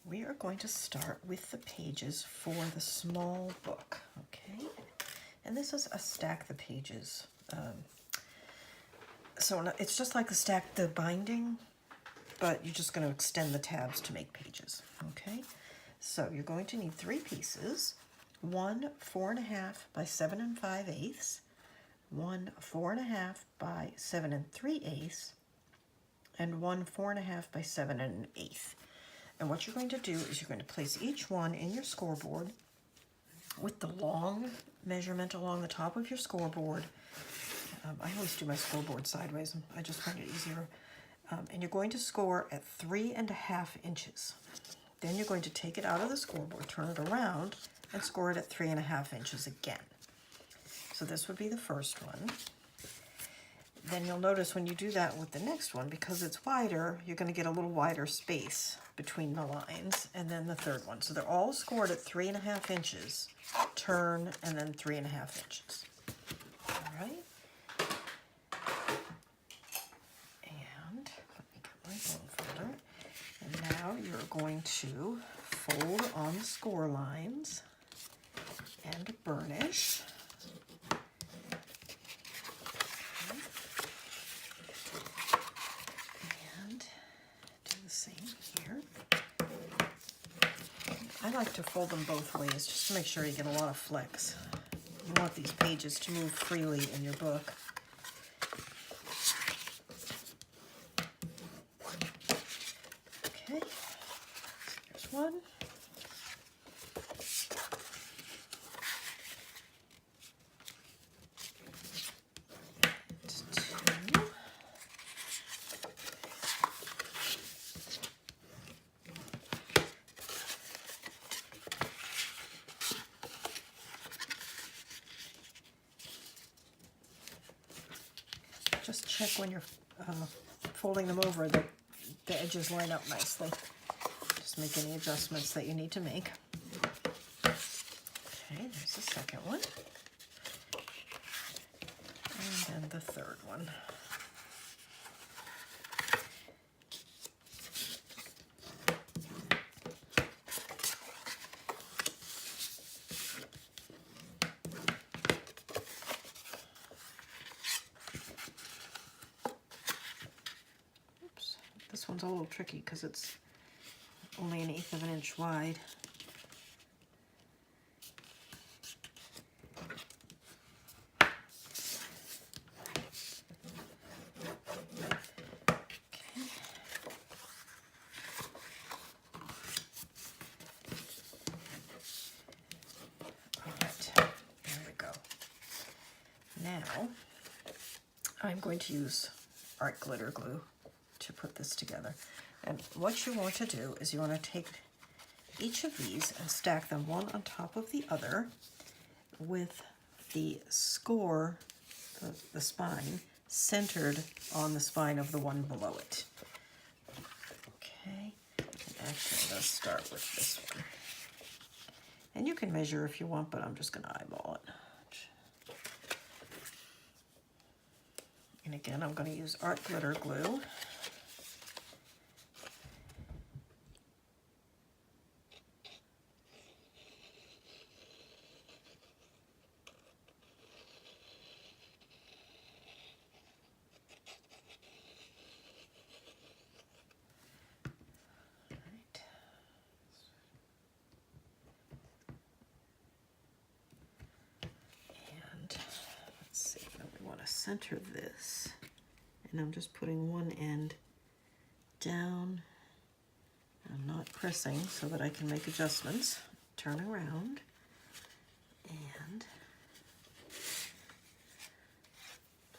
we are going to start with the pages for the small book, okay? And this is a stack the pages. So it's just like the binding, but you're just going to extend the tabs to make pages, okay? So you're going to need 3 pieces, one 4.5 by 7 5/8, one 4.5 by 7 3/8, and one 4.5 by 7 1/8. And what you're going to do is you're going to place each one in your scoreboard with the long measurement along the top of your scoreboard. I always do my scoreboard sideways. I just find it easier. And you're going to score at 3.5 inches. Then you're going to take it out of the scoreboard, turn it around, and score it at 3.5 inches again. So this would be the first one. Then you'll notice when you do that with the next one, because it's wider, you're going to get a little wider space between the lines, and then the third one. So they're all scored at 3.5 inches, turn, and then 3.5 inches. All right. And let me get my bone folder. And now you're going to fold on the score lines and burnish. I like to fold them both ways just to make sure you get a lot of flex. You want these pages to move freely in your book. Okay, here's one. Just check when you're folding them over that the edges line up nicely. Just make any adjustments that you need to make. Okay, there's the second one. And then the third one. This one's a little tricky because it's only 1/8 of an inch wide. All right, there we go. Now, I'm going to use art glitter glue to put this together. And what you want to do is you want to take each of these and stack them one on top of the other with the score, the spine, centered on the spine of the one below it. Okay, and actually I'm going to start with this one. And you can measure if you want, but I'm just going to eyeball it. And again, I'm going to use art glitter glue. Center this, and I'm just putting one end down. I'm not pressing so that I can make adjustments. Turn around and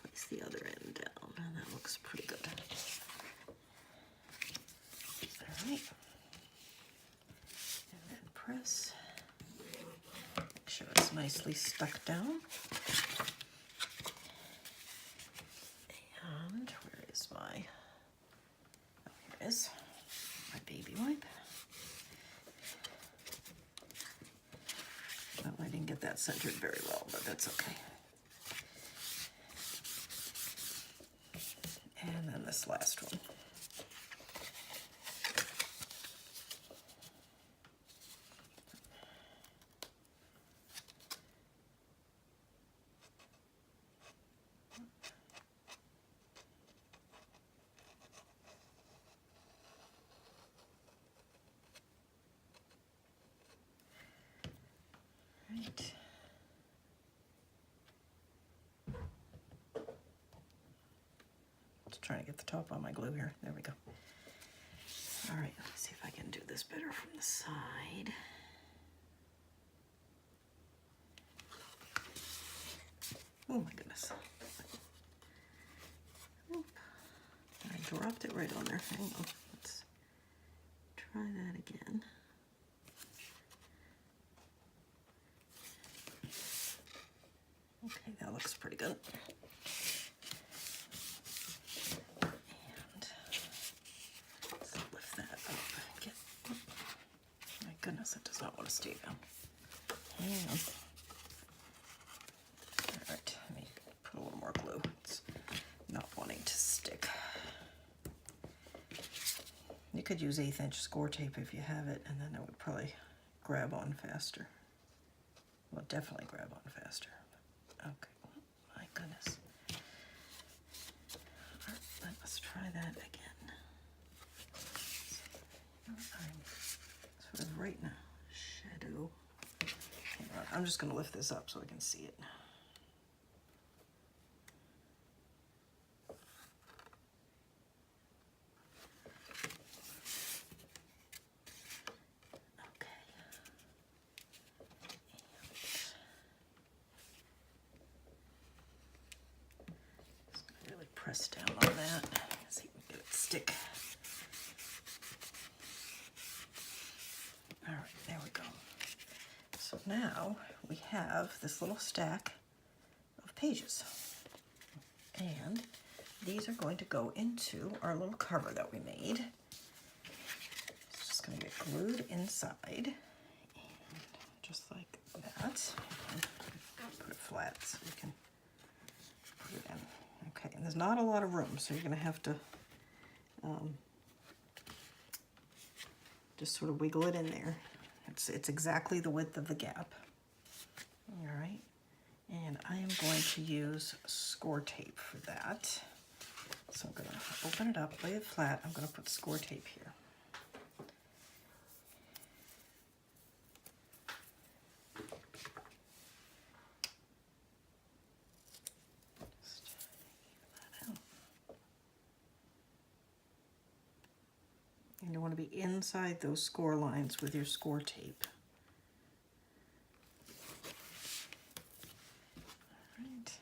place the other end down, and that looks pretty good. All right, and then press. Make sure it's nicely stuck down. Is my baby wipe. Well, I didn't get that centered very well, but that's okay. And then this last one. right. Just trying to get the top on my glue here. There we go. All right, let's see if I can do this better from the side. Oh my goodness. Oop. I dropped it right on there. Hang on. Let's try that again. Okay, that looks pretty good. And let's lift that up. Get, my goodness, it does not want to stay down. Hang on. All right, let me put a little more glue. It's not wanting to stick. You could use 1/8 inch score tape if you have it, and then it would probably grab on faster. Well, definitely grab on faster. Okay, my goodness. All right, let's try that again. I'm sort of right now, shadow. Hang on, I'm just going to lift this up so I can see it. Press down on that, see if we can get it to stick. All right, there we go. So now we have this little stack of pages. And these are going to go into our little cover that we made. It's just going to get glued inside, and just like that. Put it flat so you can put it in. Okay, and there's not a lot of room, so you're going to have to just sort of wiggle it in there. It's exactly the width of the gap. All right, and I am going to use score tape for that. So I'm going to open it up, lay it flat. I'm going to put score tape here. And you want to be inside those score lines with your score tape. All right.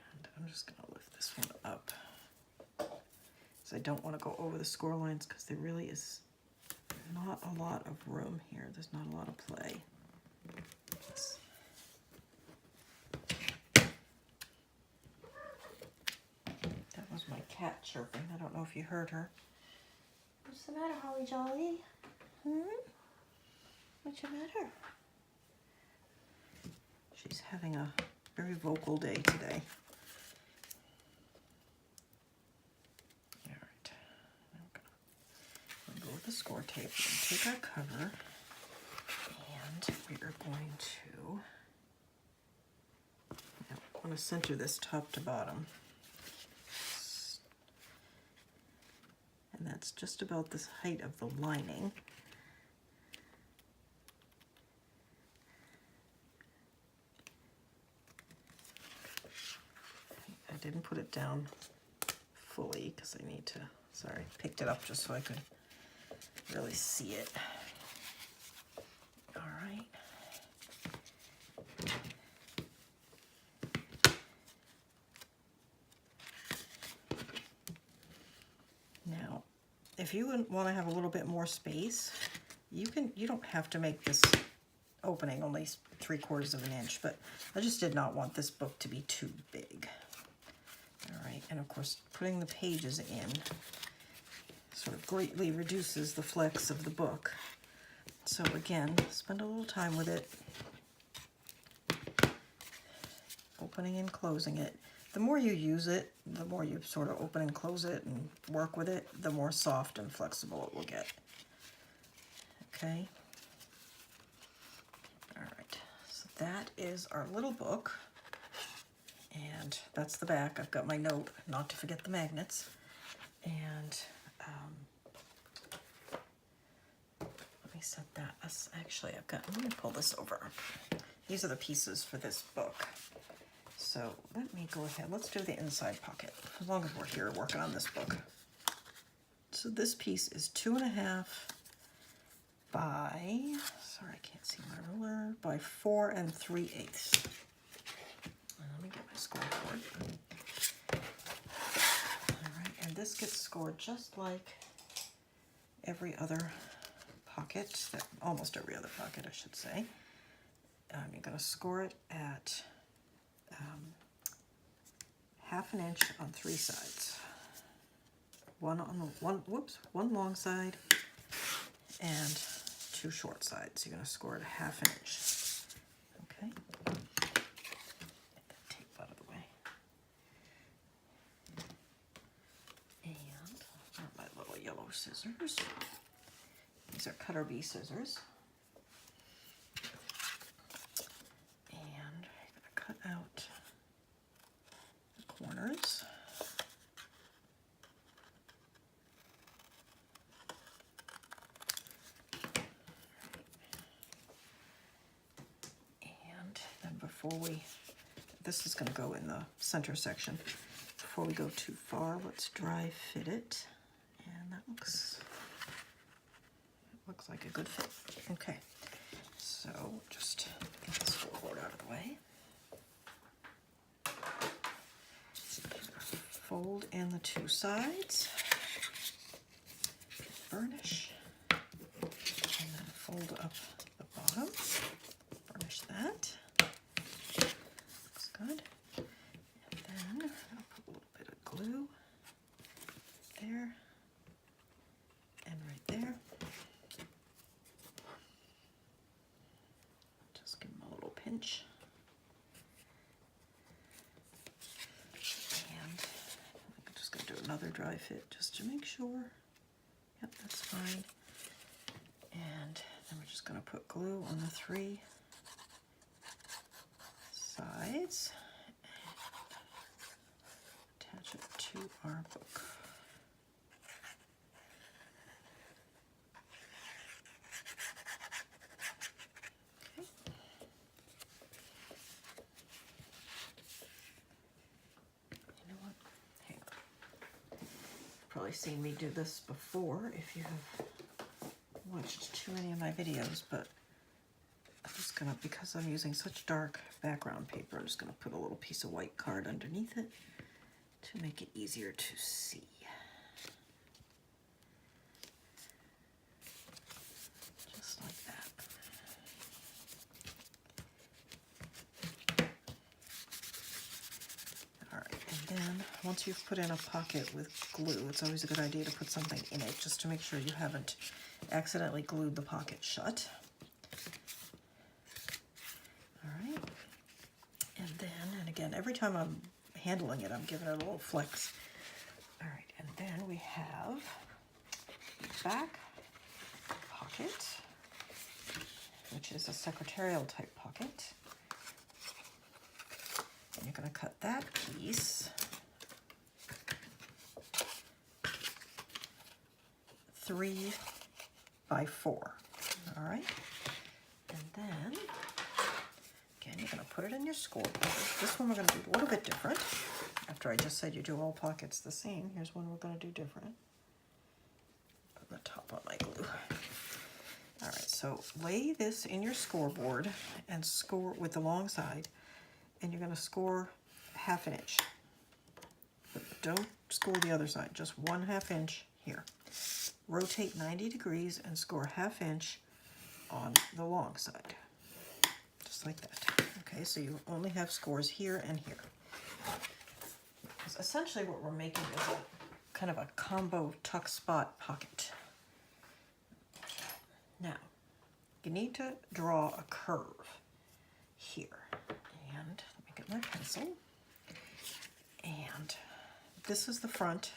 And I'm just going to lift this one up. So I don't want to go over the score lines because there really is not a lot of room here. There's not a lot of play. My cat chirping. I don't know if you heard her. What's the matter, Holly Jolly? What's the matter? She's having a very vocal day today. All right. I'm going to go with the score tape. We're going to take our cover and we are going to, I want to center this top to bottom. And that's just about the height of the lining. I didn't put it down fully because I need to, sorry, picked it up just so I could really see it. All right. Now, if you want to have a little bit more space, you don't have to make this opening only 3/4 of an inch, but I just did not want this book to be too big. All right, and of course, putting the pages in sort of greatly reduces the flex of the book. So again, spend a little time with it, opening and closing it. The more you use it, the more you sort of open and close it and work with it, the more soft and flexible it will get. Okay? All right, so that is our little book. And that's the back. I've got my note, not to forget the magnets. And Actually, let me pull this over. These are the pieces for this book. So let me go ahead, let's do the inside pocket, as long as we're here working on this book. So this piece is 2.5 by, sorry, I can't see my ruler, by 4 3/8. Let me get my score board. All right, and this gets scored just like every other pocket, almost every other pocket, I should say. You're going to score it at 1/2 inch on 3 sides. One long side and 2 short sides. You're going to score it 1/2 inch. Okay. Get that tape out of the way. And I've got my little yellow scissors. These are cutter bee scissors. And I'm going to cut out the corners. And then this is going to go in the center section. Before we go too far, let's dry fit it. And that looks like a good fit. Okay, so just get the scoreboard out of the way. Fold in the 2 sides, burnish, and then fold up the bottom, burnish that. Looks good. And then I'll put a little bit of glue there and right there. Just give them a little pinch. And I'm just going to do another dry fit just to make sure. Yep, that's fine. And then we're just going to put glue on the 3 sides and attach it to our book. Okay. You know what? Hang on. You've probably seen me do this before if you have watched too many of my videos, but I'm just gonna, because I'm using such dark background paper, I'm just gonna put a little piece of white card underneath it to make it easier to see. Just like that. All right, and then once you've put in a pocket with glue, it's always a good idea to put something in it just to make sure you haven't accidentally glued the pocket shut. All right, and then, and again, every time I'm handling it, I'm giving it a little flex. All right, and then we have the back pocket, which is a secretarial type pocket. And you're going to cut that piece 3 by 4. All right, and then again, you're going to put it in your scoreboard. This one we're going to do a little bit different. After I just said you do all pockets the same, here's one we're going to do different. Put the top on my glue. All right, so lay this in your scoreboard and score with the long side, and you're going to score 1/2 inch. But don't score the other side, just 1/2 inch here. Rotate 90 degrees and score 1/2 inch on the long side. Just like that. Okay, so you only have scores here and here. Because essentially what we're making is a kind of a combo tuck spot pocket. Now, you need to draw a curve here. And let me get my pencil. And this is the front.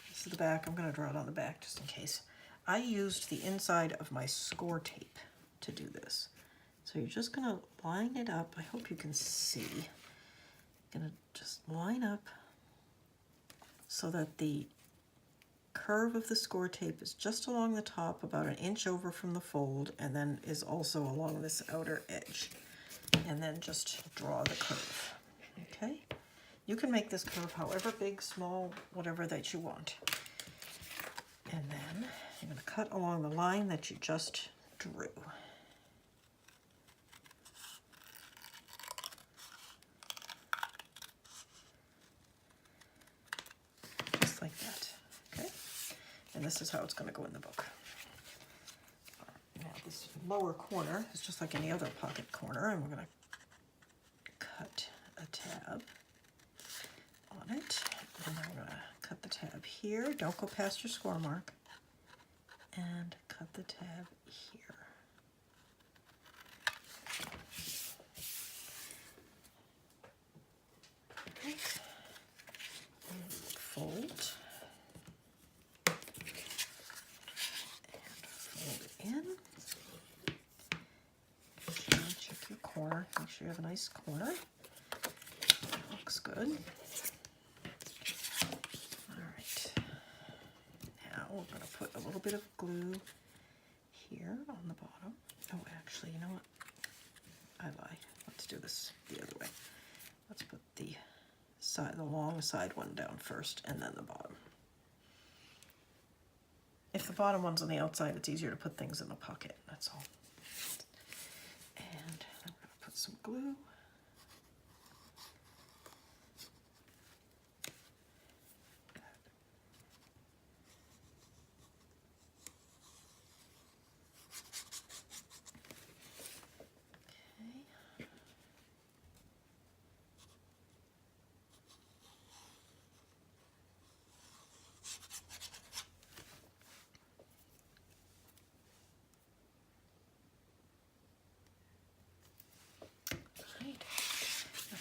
This is the back. I'm going to draw it on the back just in case. I used the inside of my score tape to do this. So you're just going to line it up. I hope you can see. You're going to just line up so that the curve of the score tape is just along the top, about an inch over from the fold, and then is also along this outer edge. And then just draw the curve, okay? You can make this curve however big, small, whatever that you want. And then you're going to cut along the line that you just drew. Just like that, okay? And this is how it's going to go in the book. Now this lower corner is just like any other pocket corner, and we're going to cut a tab on it. And I'm going to cut the tab here. Don't go past your score mark. And cut the tab here. Right. And fold. And fold it in. Check your corner. Make sure you have a nice corner. That looks good. We're going to put a little bit of glue here on the bottom. Oh, actually, you know what? I lied. Let's do this the other way. Let's put the long side one down first, and then the bottom. If the bottom one's on the outside, it's easier to put things in the pocket. That's all. And I'm going to put some glue.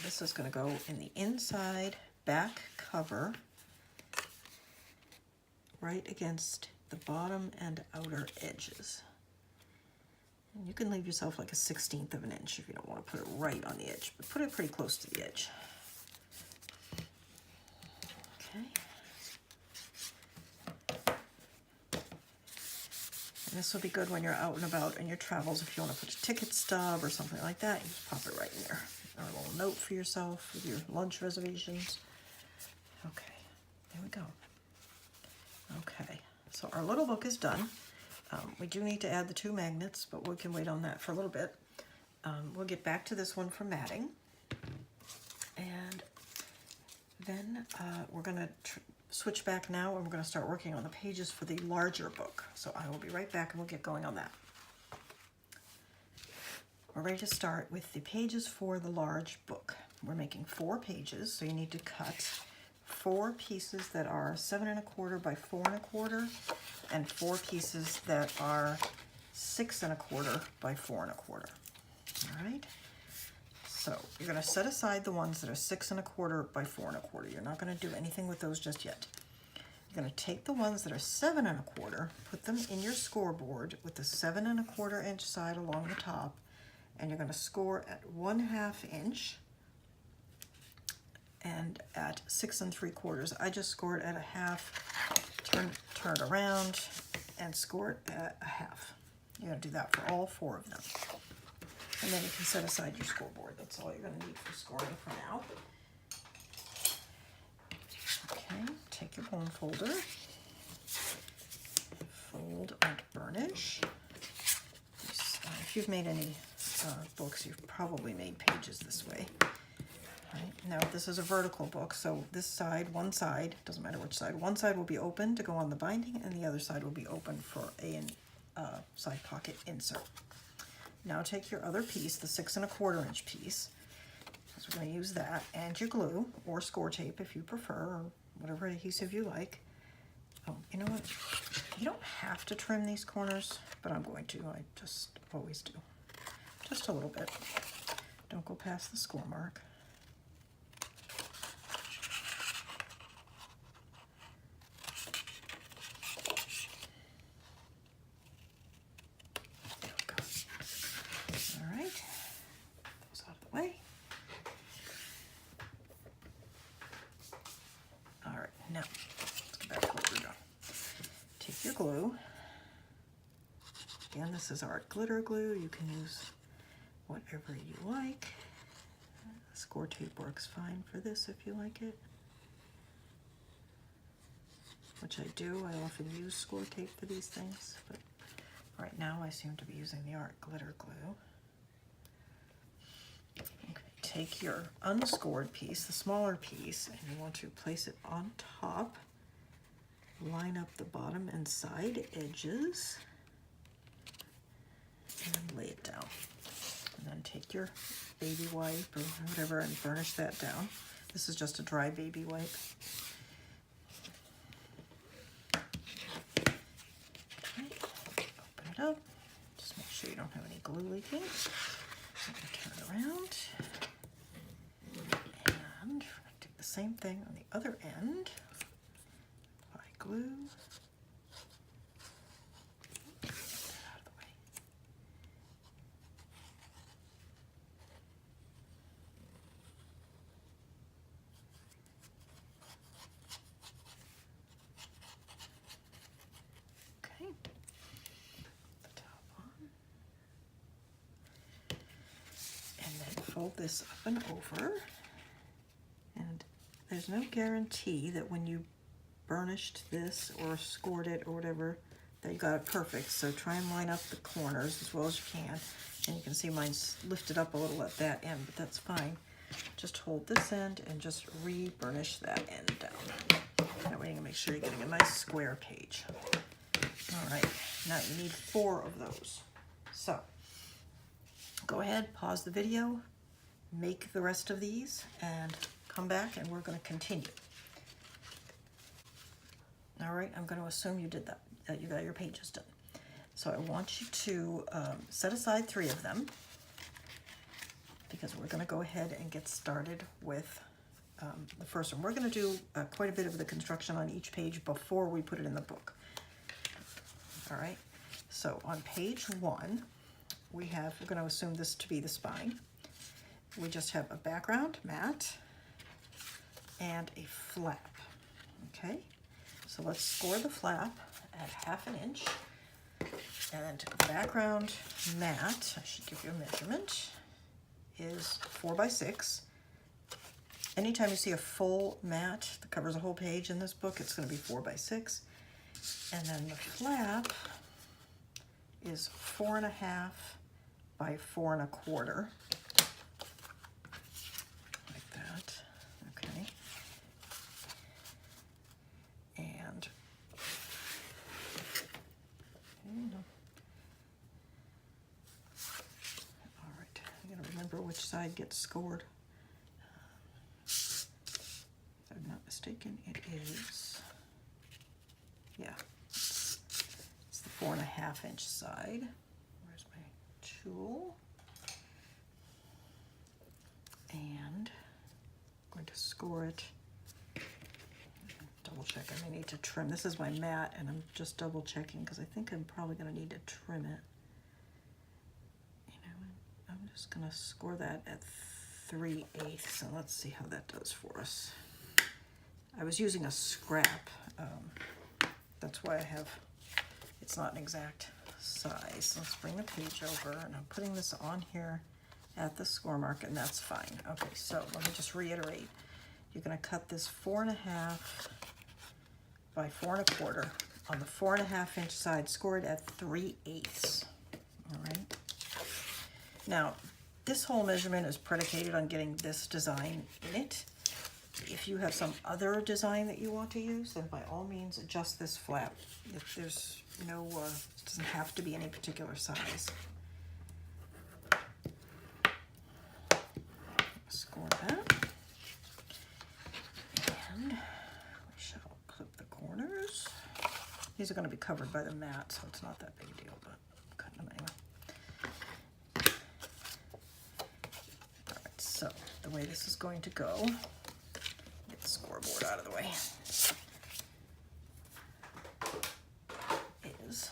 This is going to go in the inside back cover, right against the bottom and outer edges. And you can leave yourself like a 1/16 of an inch if you don't want to put it right on the edge, but put it pretty close to the edge. Okay. And this will be good when you're out and about in your travels. If you want to put a ticket stub or something like that, you just pop it right in there. Or a little note for yourself with your lunch reservations. Okay, there we go. Okay, so our little book is done. We do need to add the 2 magnets, but we can wait on that for a little bit. We'll get back to this one for matting. And then we're going to switch back now, and we're going to start working on the pages for the larger book. So I will be right back, and we'll get going on that. We're ready to start with the pages for the large book. We're making 4 pages, so you need to cut 4 pieces that are 7 1/4 by 4 1/4, and 4 pieces that are 6 1/4 by 4 1/4. All right. So you're going to set aside the ones that are 6 1/4 by 4 1/4. You're not going to do anything with those just yet. You're going to take the ones that are 7 1/4, put them in your scoreboard with the 7 1/4 inch side along the top, and you're going to score at 1/2 inch and at 6 3/4. I just scored at a half, turn it around, and score it at a half. You're going to do that for all 4 of them. And then you can set aside your scoreboard. That's all you're going to need for scoring for now. Okay, take your bone folder, fold and burnish. If you've made any books, you've probably made pages this way. Right. Now this is a vertical book, so this side, one side, doesn't matter which side, one side will be open to go on the binding, and the other side will be open for a side pocket insert. Now take your other piece, the 6 1/4 inch piece, because we're going to use that, and your glue, or score tape if you prefer, or whatever adhesive you like. Oh, you know what? You don't have to trim these corners, but I'm going to. I just always do. Just a little bit. Don't go past the score mark. There we go. All right. Those out of the way. All right, now let's get back to what we're doing. glue. Again, this is art glitter glue. You can use whatever you like. Score tape works fine for this if you like it. Which I do. I often use score tape for these things, but right now I seem to be using the art glitter glue. Okay, take your unscored piece, the smaller piece, and you want to place it on top. Line up the bottom and side edges and lay it down. And then take your baby wipe or whatever and burnish that down. This is just a dry baby wipe. Okay, open it up. Just make sure you don't have any glue leaking. Turn it around. And do the same thing on the other end. Apply glue. Get that out of the way. Okay. The top on. And then fold this up and over. And there's no guarantee that when you burnished this or scored it or whatever that you got it perfect. So try and line up the corners as well as you can. And you can see mine's lifted up a little at that end, but that's fine. Just hold this end and just re-burnish that end down. That way you can make sure you're getting a nice square page. All right, now you need 4 of those. So go ahead, pause the video, make the rest of these, and come back and we're going to continue. All right, I'm going to assume you did that you got your pages done. So I want you to set aside 3 of them because we're going to go ahead and get started with the first one. We're going to do quite a bit of the construction on each page before we put it in the book. All right, so on page 1, we're going to assume this to be the spine. We just have a background mat and a flap, okay? So let's score the flap at 1/2 inch. And the background mat, I should give you a measurement, is 4 by 6. Anytime you see a full mat that covers a whole page in this book, it's going to be 4 by 6. And then the flap is 4.5 by 4 1/4. Like that, okay. And all right, I gotta remember which side gets scored. If I'm not mistaken, it is, yeah, it's the 4.5 inch side. Where's my tool? And I'm going to score it. Double check, I may need to trim. This is my mat and I'm just double checking because I think I'm probably going to need to trim it. You know, I'm just going to score that at 3/8, and let's see how that does for us. I was using a scrap. That's why it's not an exact size. Let's bring the page over, and I'm putting this on here at the score mark, and that's fine. Okay, so let me just reiterate. You're going to cut this 4.5 by 4 1/4 on the 4.5 inch side, scored at 3/8. All right. Now, this whole measurement is predicated on getting this design in it. If you have some other design that you want to use, then by all means adjust this flap. If there's no, it doesn't have to be any particular size. Score that. And we shall clip the corners. These are going to be covered by the mat, so it's not that big a deal, but I'm cutting them anyway. All right, so the way this is going to go, get the scoreboard out of the way, is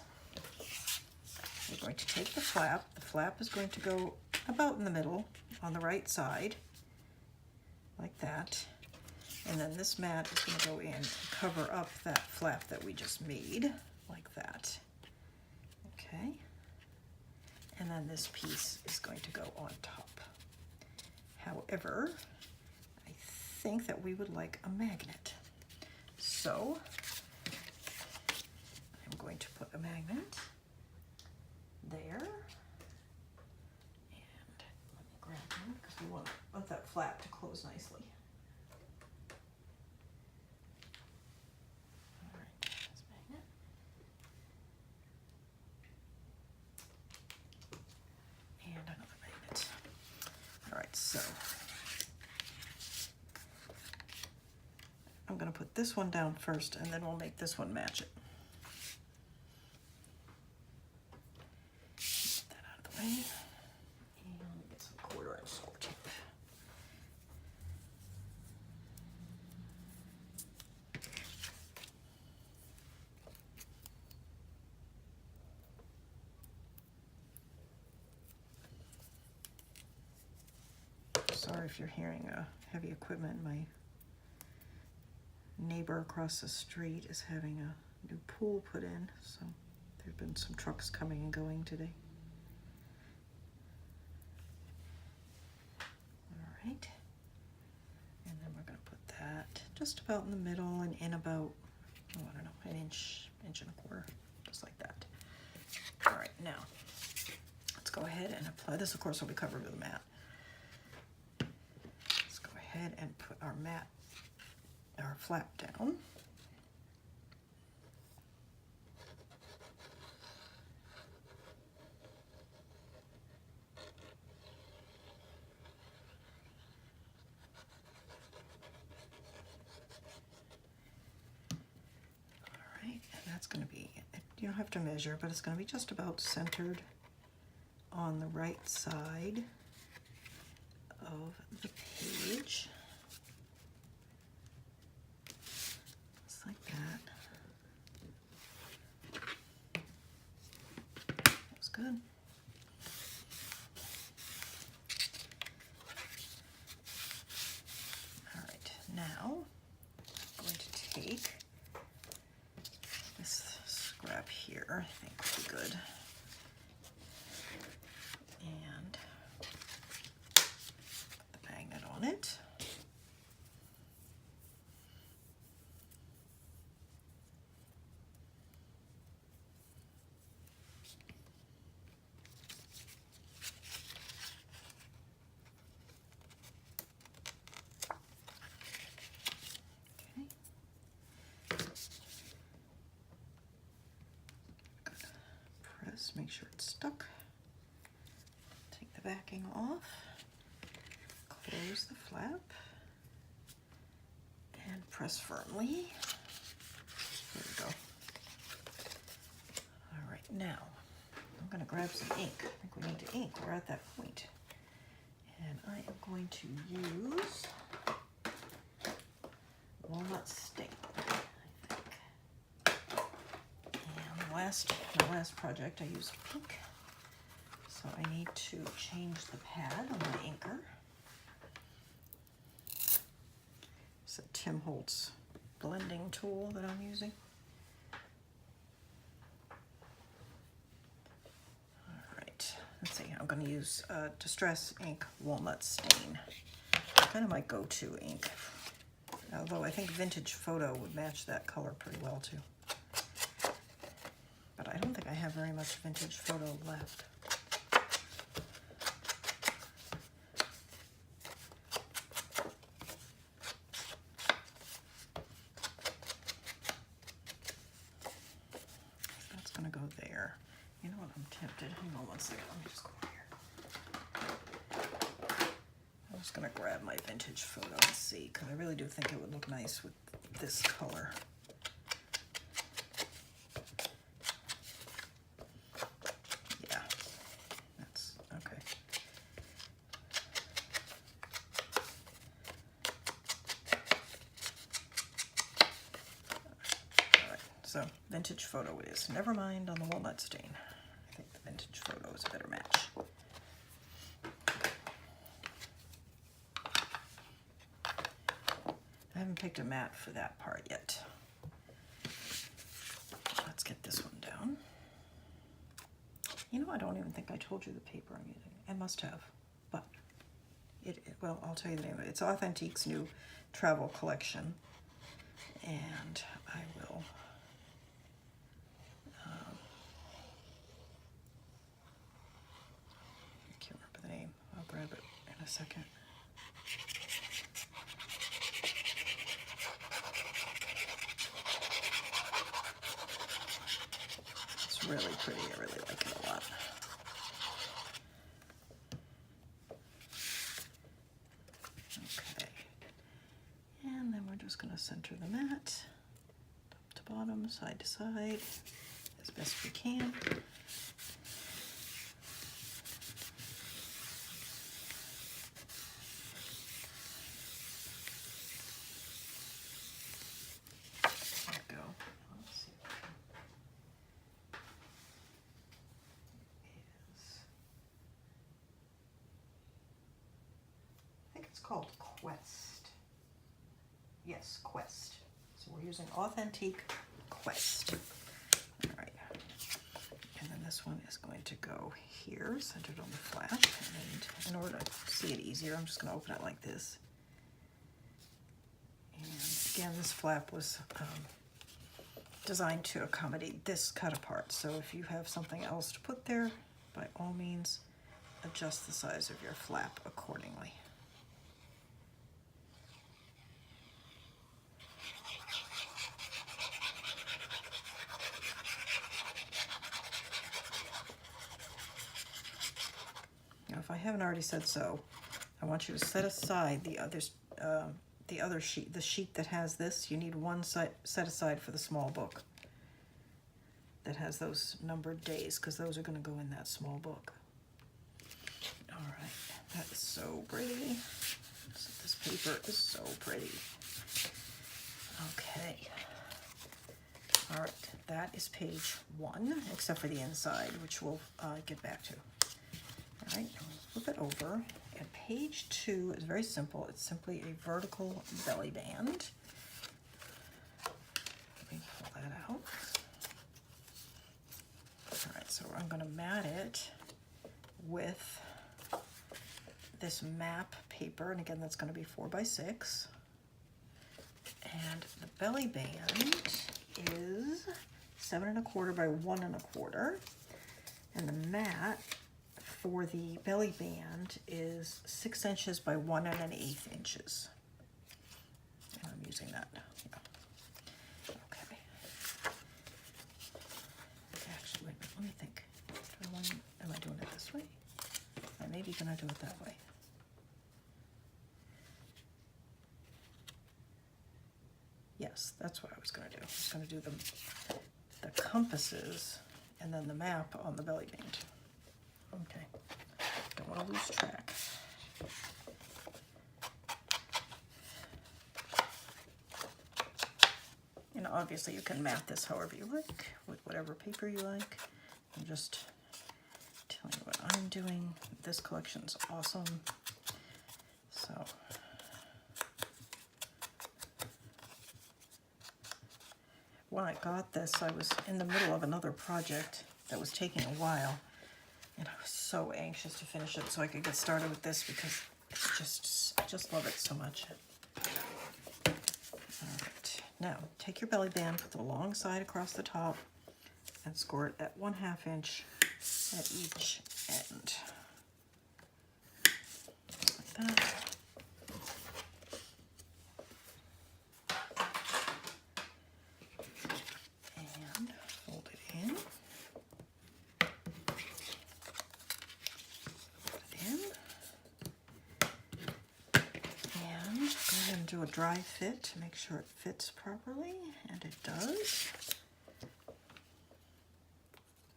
we're going to take the flap. The flap is going to go about in the middle on the right side, like that. And then this mat is going to go in and cover up that flap that we just made, like that. then this piece is going to go on top. However, I think that we would like a magnet. So I'm going to put a magnet there. And let me grab one because we want that flap to close nicely. All right, that's magnet. And another magnet. All right, so I'm going to put this one down first, and then we'll make this one match it. Get that out of the way. And let me get some 1/4-inch score tape. Sorry if you're hearing heavy equipment. My neighbor across the street is having a new pool put in, so there've been some trucks coming and going today. All right, and then we're going to put that just about in the middle and in about, oh, I don't know, an inch and 1/4, just like that. All right, now let's go ahead and apply this. Of course, will be covered with a mat. Let's go ahead and put our flap down. All right, and that's going to be, you don't have to measure, but it's going to be just about centered on the right side of the page. Just like that. That's good. All right, now I'm going to take this scrap here, I think would be good, and put the magnet on it. Make sure it's stuck. Take the backing off, close the flap, and press firmly. There we go. All right, now I'm going to grab some ink. I think we need to ink. We're at that point. And I am going to use walnut stain, I think. My last project I used pink, so I need to change the pad on my inker. It's a Tim Holtz blending tool that I'm using. All right, let's see, I'm going to use Distress Ink Walnut Stain. Kind of my go-to ink, although I think Vintage Photo would match that color pretty well too. But I don't think I have very much Vintage Photo left. That's going to go there. You know what, I'm tempted. Hang on one second. Let me just go over here. I'm just going to grab my Vintage Photo and see, because I really do think it would look nice with this color. So Vintage Photo it is. Never mind on the walnut stain. I think the Vintage Photo is a better match. I haven't picked a mat for that part yet. Let's get this one down. You know, I don't even think I told you the paper I'm using. I must have, but well, I'll tell you the name of it. It's Authentique's new travel collection, and I will I can't remember the name. I'll grab it in a second. It's really pretty. I really like it a lot. Okay. And then we're just going to center the mat, top to bottom, side to side, as best we can. There we go. Let's see what it is. I think it's called Quest. Yes, Quest. So we're using Authentique Quest. All right. And then this one is going to go here, centered on the flap. And in order to see it easier, I'm just going to open it like this. And again, this flap was designed to accommodate this cut apart. So if you have something else to put there, by all means, adjust the size of your flap accordingly. Now, if I haven't already said so, I want you to set aside the other sheet, the sheet that has this. You need one set aside for the small book that has those numbered days, because those are going to go in that small book. All right, that is so pretty. This paper is so pretty. Okay. All right, that is page 1, except for the inside, which we'll get back to. All right, flip it over, and page 2 is very simple. It's simply a vertical belly band. Let me pull that out. All right, so I'm going to mat it with this map paper, and again, that's going to be 4 by 6. And the belly band is 7 1/4 by 1 1/4, and the mat for the belly band is 6 inches by 1 1/8 inches. And I'm using that. Yeah. Okay. Actually, wait a minute. Let me think. Am I doing it this way? I may be gonna do it that way. Yes, that's what I was gonna do. I was gonna do the compasses and then the map on the belly band. Okay, don't want to lose track. And obviously you can mat this however you like, with whatever paper you like. I'm just telling you what I'm doing. This collection's awesome. So, when I got this, I was in the middle of another project that was taking a while. And I was so anxious to finish it so I could get started with this, because it's I just love it so much. All right, now take your belly band, put the long side across the top, and score it at 1/2 inch at each end. Like that. And fold it in. And do a dry fit to make sure it fits properly, and it does.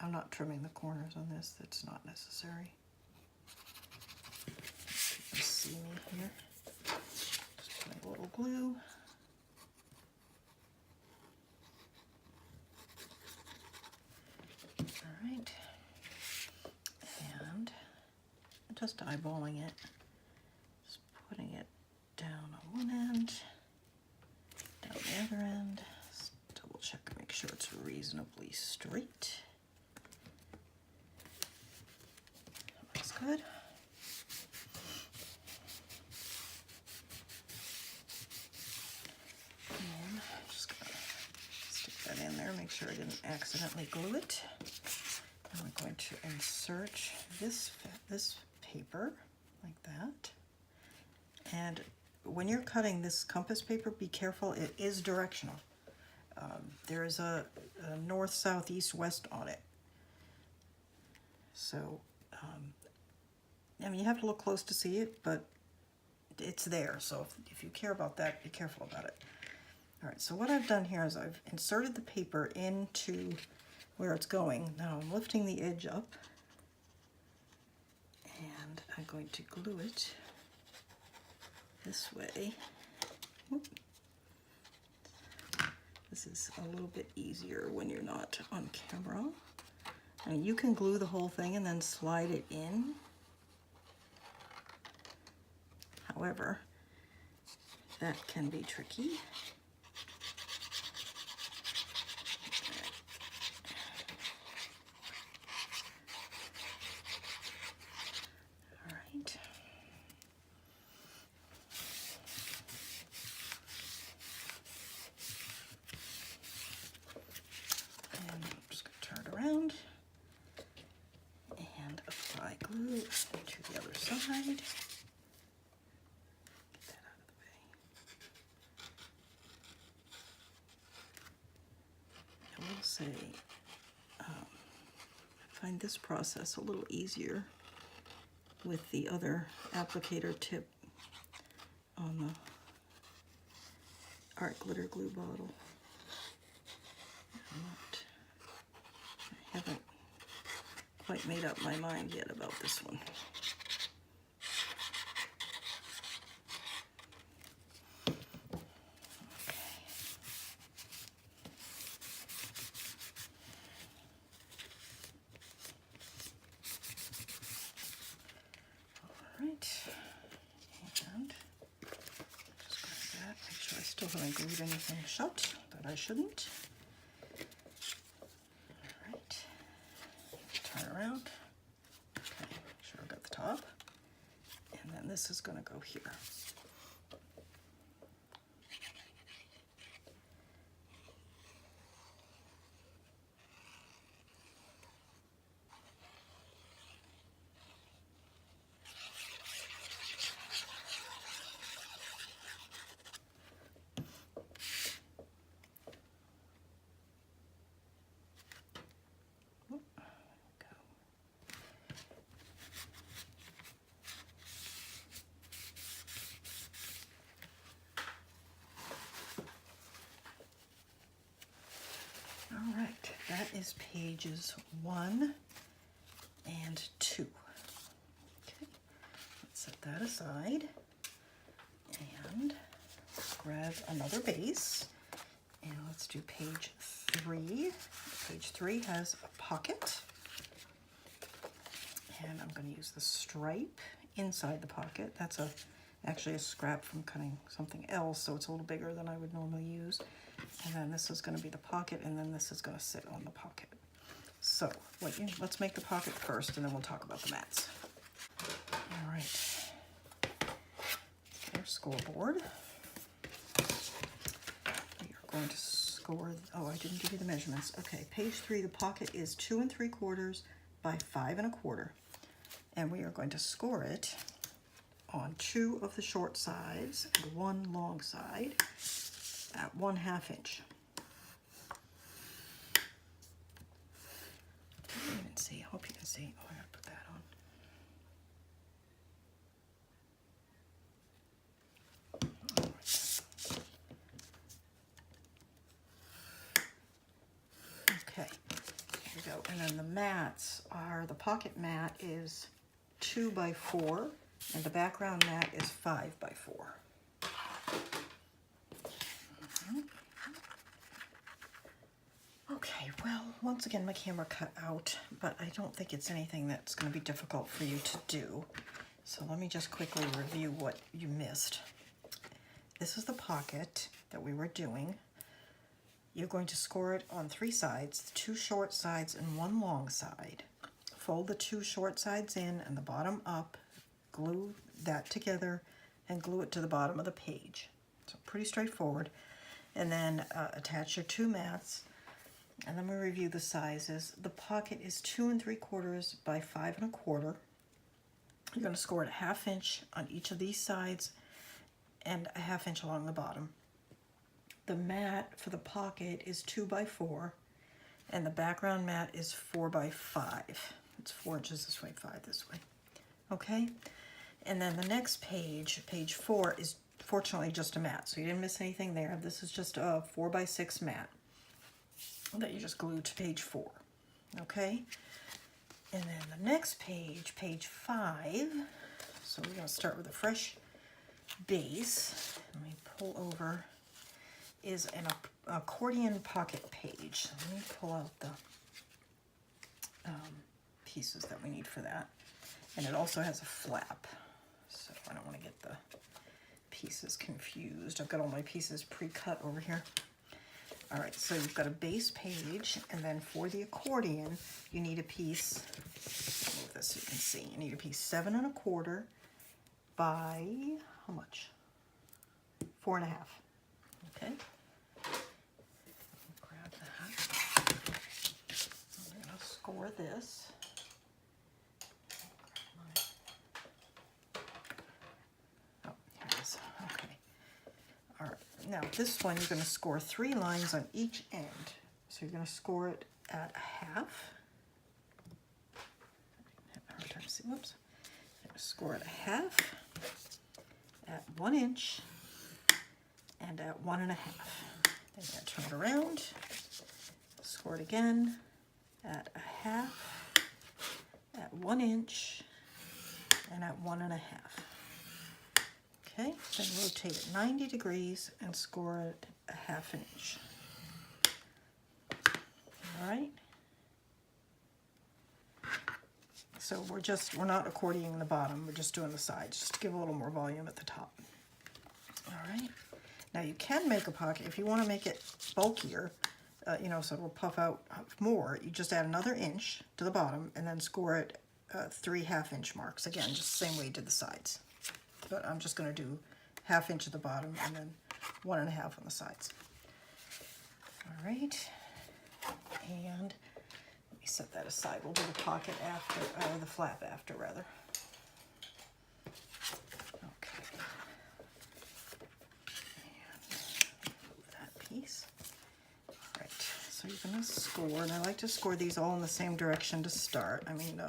I'm not trimming the corners on this, that's not necessary. You can see me here. Just putting a little glue. All right. And just eyeballing it, just putting it down on one end, down the other end. Just double check, make sure it's reasonably straight. good. And I'm just gonna stick that in there, make sure I didn't accidentally glue it. And we're going to insert this paper like that. And when you're cutting this compass paper, be careful, it is directional. There is a north, south, east, west on it. So, I mean, you have to look close to see it, but it's there. So if you care about that, be careful about it. All right, so what I've done here is I've inserted the paper into where it's going. Now I'm lifting the edge up, and I'm going to glue it this way. Whoop. This is a little bit easier when you're not on camera. And you can glue the whole thing and then slide it in. However, that can be tricky. All right. And I'm just going to turn it around and apply glue to the other side. Get that out of the way. I will say, I find this process a little easier with the other applicator tip on the art glitter glue bottle. I haven't quite made up my mind yet about this one. Haven't glued anything shut that I shouldn't. All right, turn around. Okay, make sure I got the top. And then this is going to go here. All right, that is pages 1 and 2. Okay, let's set that aside and grab another base, and let's do page 3. Page 3 has a pocket, and I'm going to use the stripe inside the pocket. That's actually a scrap from cutting something else, so it's a little bigger than I would normally use. And then this is going to be the pocket, and then this is going to sit on the pocket. So let's make the pocket first, and then we'll talk about the mats. All right, our scoreboard. We are going to score, oh, I didn't give you the measurements. Okay, page 3, the pocket is 2 3/4 by 5 1/4. And we are going to score it on 2 of the short sides and 1 long side at 1/2 inch. I can't even see. I hope you can see. Oh, I gotta put that on. Okay, here we go. And then the mats are, the pocket mat is 2 by 4, and the background mat is 5 by 4. Okay, well, once again, my camera cut out, but I don't think it's anything that's going to be difficult for you to do. So let me just quickly review what you missed. This is the pocket that we were doing. You're going to score it on 3 sides, 2 short sides and 1 long side, fold the two short sides in and the bottom up, glue that together, and glue it to the bottom of the page. So pretty straightforward. And then attach your two mats, and then we review the sizes. The pocket is 2 3/4 by 5 1/4. You're going to score it 1/2 inch on each of these sides and 1/2 inch along the bottom. The mat for the pocket is 2 by 4, and the background mat is 4 by 5. It's 4 inches this way, 5 this way. Okay, and then the next page, page 4, is fortunately just a mat, so you didn't miss anything there. This is just a 4 by 6 mat that you just glue to page 4. Okay, and then the next page, page 5. So we're going to start with a fresh base. Let me pull over. Is an accordion pocket page. Let me pull out the pieces that we need for that. And it also has a flap, so I don't want to get the pieces confused. I've got all my pieces pre-cut over here. All right, so you've got a base page, and then for the accordion, you need a piece, move this so you can see, you need a piece 7 1/4 by, how much? 4 1/2. Okay. Grab that. I'm going to score this. Oh, here it is. Okay. All right. Now this one, you're going to score 3 lines on each end. So you're going to score it at 1/2. Hard time to see. Whoops. You're going to score it at 1/2, at 1 inch, and at 1 1/2. Then you're going to turn it around, score it again at 1/2, at 1 inch, and at 1 1/2. Okay, then rotate it 90 degrees and score it a 1/2 inch. All right. So we're not accordioning the bottom, we're just doing the sides, just to give a little more volume at the top. All right. Now you can make a pocket, if you want to make it bulkier, you know, so it'll puff out more, you just add another inch to the bottom and then score it 3 1/2 inch marks. Again, just the same way you did the sides. But I'm just going to do 1/2 inch at the bottom and then 1 1/2 on the sides. All right. And let me set that aside. We'll do the pocket after, or the flap after, rather. Piece. All right, so you're going to score, and I like to score these all in the same direction to start. I mean,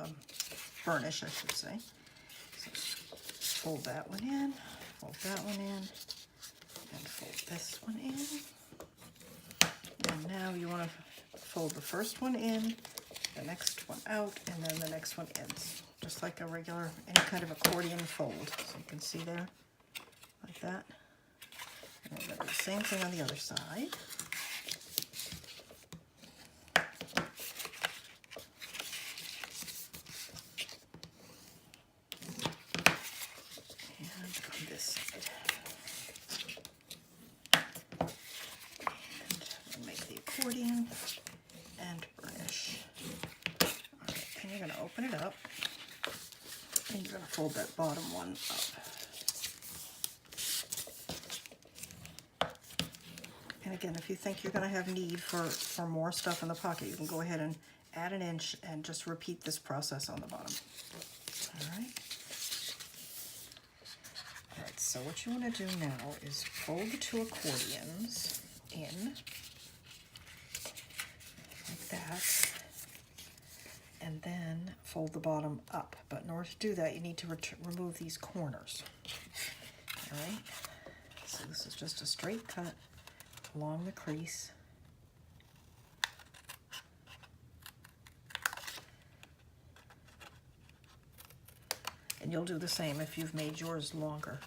burnish, I should say. So fold that one in, fold that one in, and fold this one in. And now you want to fold the first one in, the next one out, and then the next one in. Just like a regular, any kind of accordion fold. So you can see there, like that. And we're going to do the same thing on the other side. And on this side. And we'll make the accordion and burnish. All right, and you're going to open it up. And you're going to fold that bottom one up. And again, if you think you're going to have need for more stuff in the pocket, you can go ahead and add an inch and just repeat this process on the bottom. All right. All right, so what you want to do now is fold the 2 accordions in, like that, and then fold the bottom up. But in order to do that, you need to remove these corners. All right. So this is just a straight cut along the crease. And you'll do the same if you've made yours longer.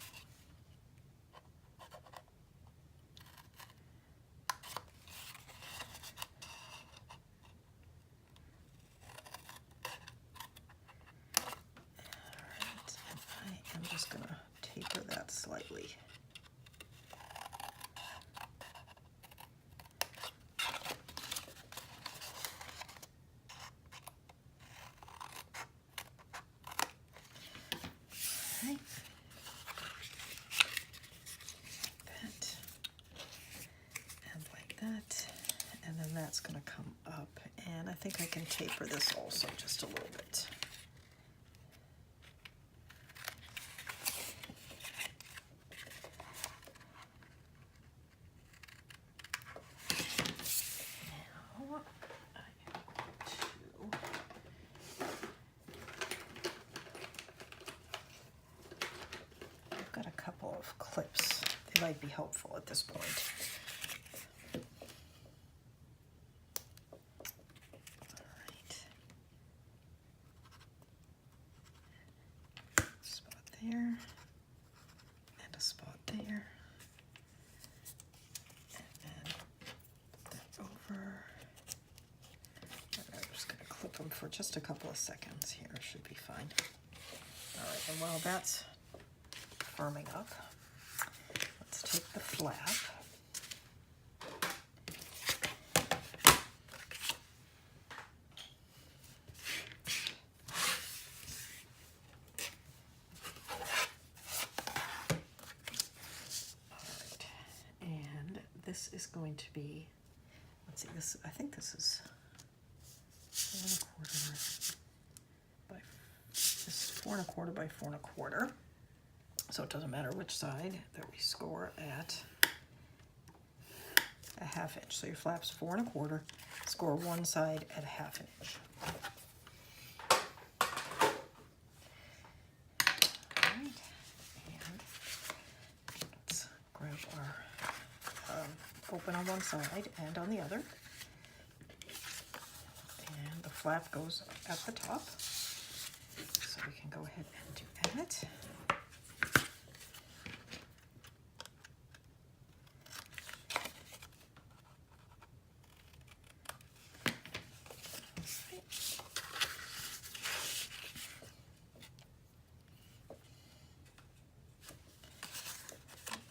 Alright, and I am just going to taper that slightly. that's going to come up, and I think I can taper this also just a little bit. Now I am going to I've got a couple of clips. They might be helpful at this point. There and a spot there, and then put that over, and I'm just going to clip them for just a couple of seconds here. Should be fine. All right, and while that's firming up, let's take the flap. This is going to be, let's see, this, I think this is 4 1/4 by 4 1/4. So it doesn't matter which side that we score at a 1/2 inch. So your flap's 4 1/4, score one side at 1/2 inch. All right, and let's grab our open on one side and on the other, and the flap goes at the top, so we can go ahead and do that.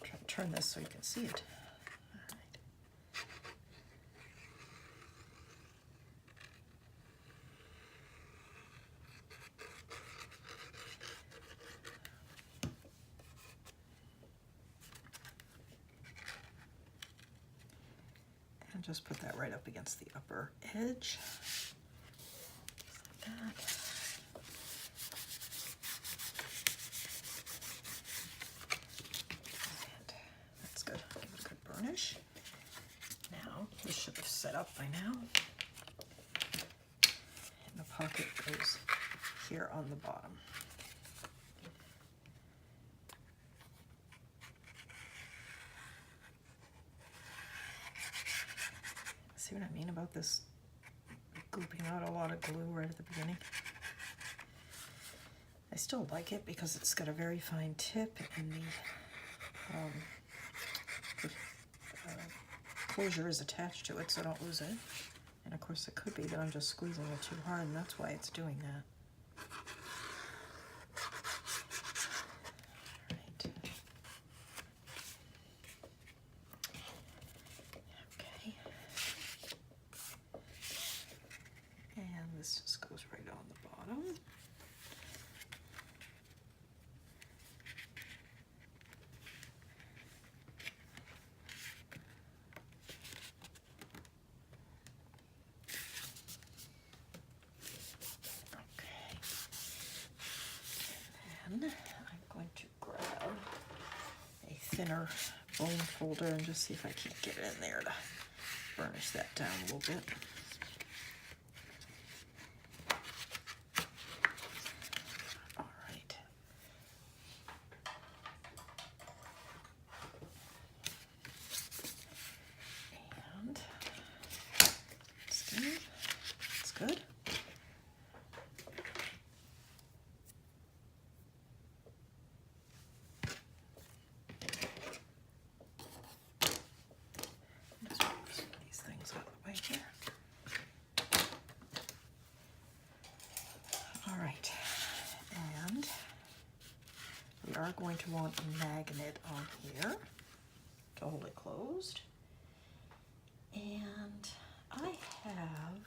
Try to turn this so you can see it. And just put that right up against the upper edge, like that. And that's good. Give it a good burnish. Now, this should have set up by now. And the pocket goes here on the bottom. See what I mean about this gooping out a lot of glue right at the beginning? I still like it because it's got a very fine tip, and the closure is attached to it, so don't lose it. And of course it could be that I'm just squeezing it too hard, and that's why it's doing that. This just goes right on the bottom. Okay. And then I'm going to grab a thinner bone folder and just see if I can get it in there to burnish that down a little bit. Good. Just move some of these things out of the way here. All right, and we are going to want a magnet on here to hold it closed. And I have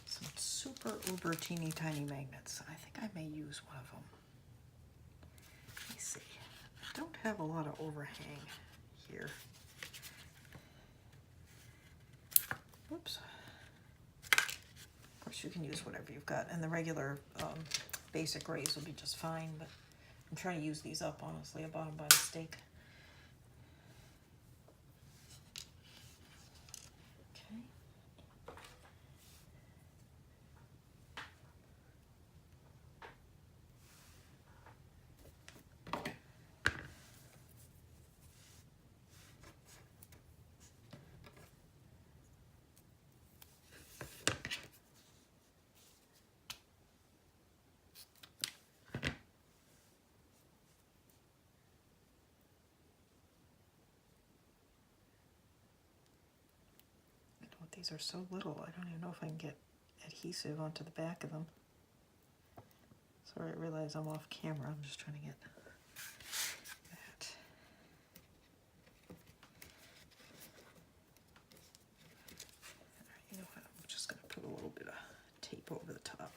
some super uber teeny tiny magnets. I think I may use one of them. Let me see. I don't have a lot of overhang here. you can use whatever you've got, and the regular basic rays will be just fine, but I'm trying to use these up, honestly. I bought them by mistake. Okay. These are so little, I don't even know if I can get adhesive onto the back of them. Sorry, I realize I'm off camera. I'm just trying to get that. All right, you know what? I'm just going to put a little bit of tape over the top.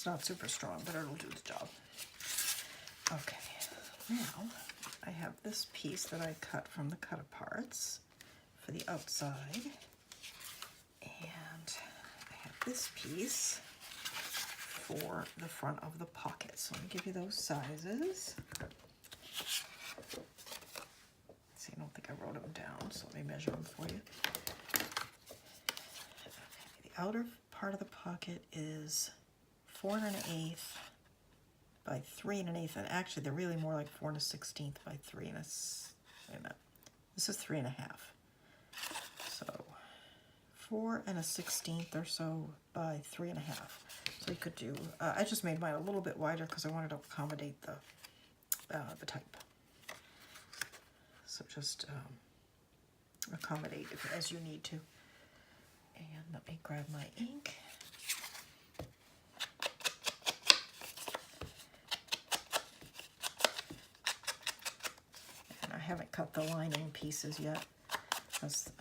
Not super strong, but it'll do the job. Okay, now I have this piece that I cut from the cut-aparts for the outside, and I have this piece for the front of the pocket. So let me give you those sizes. See, I don't think I wrote them down, so let me measure them for you. Okay, the outer part of the pocket is 4 1/8 by 3 1/8, and actually they're really more like 4 1/16 by 3 1/8. Wait a minute, this is 3 1/2. So 4 1/16 or so by 3 1/2. So you could do. I just made mine a little bit wider because I wanted to accommodate the type. So just accommodate it as you need to. And let me grab my ink. I haven't cut the lining pieces yet because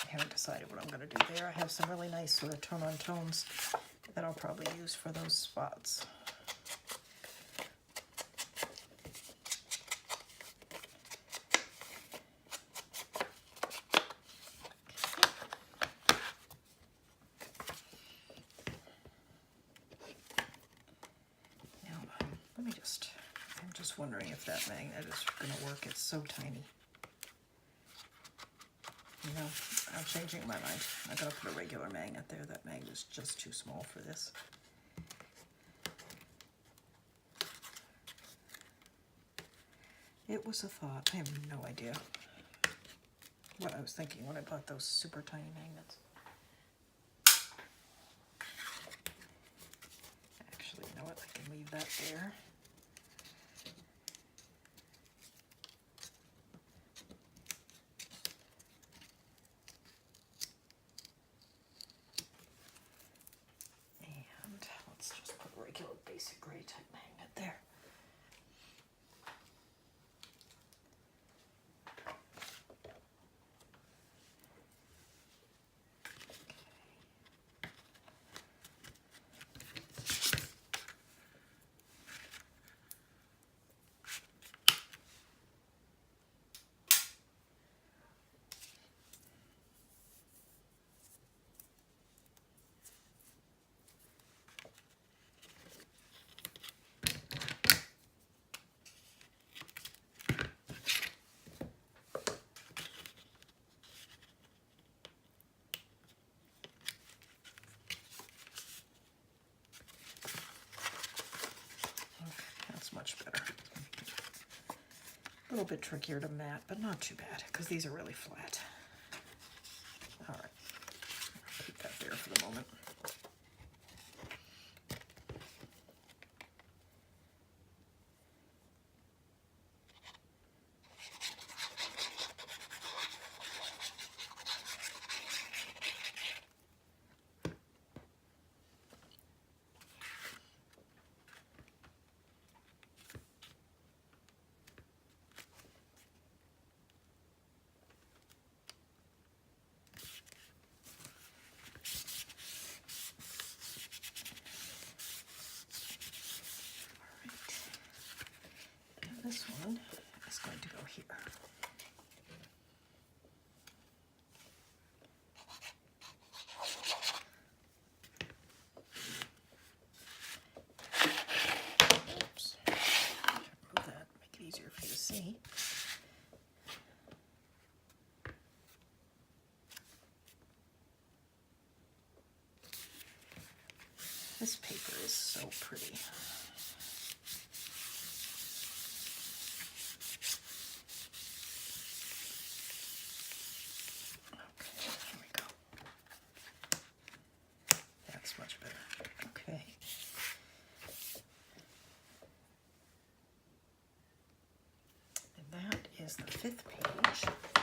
I haven't decided what I'm going to do there. I have some really nice sort of tone-on tones that I'll probably use for those spots. Now, let me just, I'm just wondering if that magnet is going to work. It's so tiny. You know, I'm changing my mind. I gotta put a regular magnet there. That magnet is just too small for this. It was a thought. I have no idea what I was thinking when I bought those super tiny magnets. Actually, you know what? I can leave that there. Basic gray type magnet there. little bit trickier to mat, but not too bad because these are really flat. All right, I'll keep that there for the moment. This one is going to go here. Oops. Move that, make it easier for you to see. This paper is so pretty. Much better. Okay. And that is the 5th page.